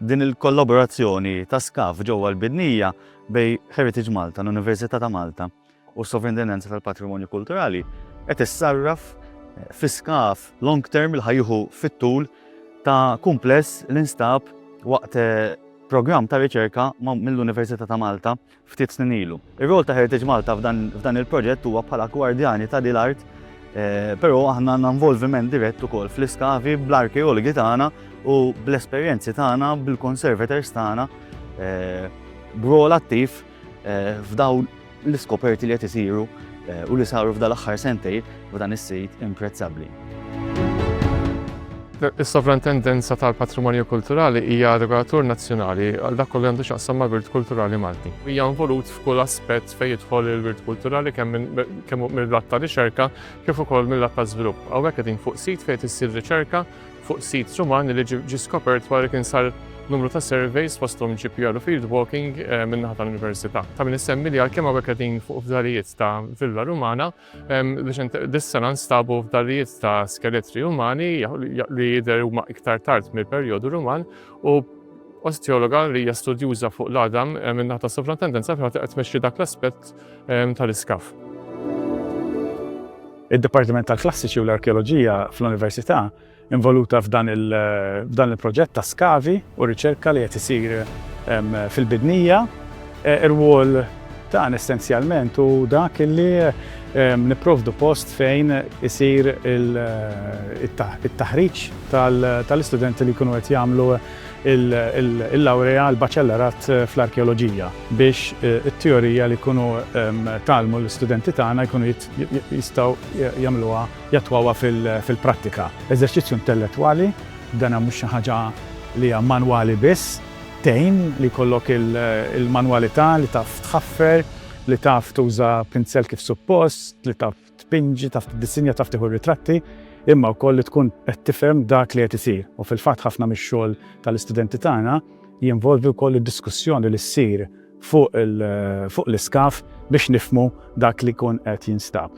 din il-kollaborazzjoni ta' skaf ġewwa l-Bidnija bej Heritage Malta, l-Università ta' Malta u s-Sovrintendenza tal-Patrimonju Kulturali qed issarraf fi skaf long term il ħajju fit-tul ta' kumpless l-instab waqt programm ta' riċerka mill-Università ta' Malta ftit snin ilu. Ir-rol ta' Heritage Malta f'dan il-proġett huwa bħala gwardjani ta' dil-art, però aħna għandna involviment dirett ukoll fl-iskavi bl-arkeologi tagħna u bl-esperjenzi tagħna bil-conservators tagħna b'rol attiv f'dawn l-iskoperti li qed isiru u li saru f'dan l-aħħar sentejn f'dan is-sit imprezzabbli. Is-Sovrintendenza tal-Patrimonju Kulturali hija regolatur nazzjonali għal dak li għandu x'aqsam mal-wirt kulturali Malti. Hija involut f'kull aspett fejn jidħol il-wirt kulturali kemm mill-lat ta' riċerka kif ukoll mill-lat ta' żvilupp. Hawnhekk qegħdin fuq sit fejn issir riċerka fuq sit Rumani li ġie skopert wara kien sar numru ta' surveys fosthom GPR u field walking min-naħa tal-Università. Ta' min issemmi li għalkemm hawnhekk qegħdin fuq fdalijiet ta' Villa Rumana biex dis-sena nstabu fdalijiet ta' skeletri Rumani li jidher huma iktar tard mill-perjodu Ruman u osteologa li hija studjuża fuq l-għadam min-naħa tas-Sovrintendenza qed tmexxi dak l-aspett tal-iskaf. Id-Dipartiment tal-Klassiċi u l-Arkeoloġija fl-Università involuta f'dan il-proġett ta' skavi u riċerka li qed isir fil-Bidnija. Ir-rwol tagħna essenzjalment u dak li nipprovdu post fejn isir it-taħriġ tal-istudenti li jkunu qed jagħmlu il-lawrea l-baċellerat fl-arkeoloġija biex it-teorija li jkunu talmu l-istudenti tagħna jkunu jistgħu jagħmluha jatwawha fil-prattika. Eżerċizzju intellettwali dan mhux xi ħaġa li hija manwali biss, tgħin li jkollok il-manwalità li taf tħaffer, li taf tuża pinsel kif suppost, li taf tpinġi, taf tiddisinja, taf tieħu ritratti, imma wkoll li tkun qed tifhem dak li qed isir. U fil-fatt ħafna mix-xogħol tal-istudenti tagħna jinvolvi wkoll id-diskussjoni li ssir fuq l-iskaf biex nifhmu dak li jkun qed jinstab.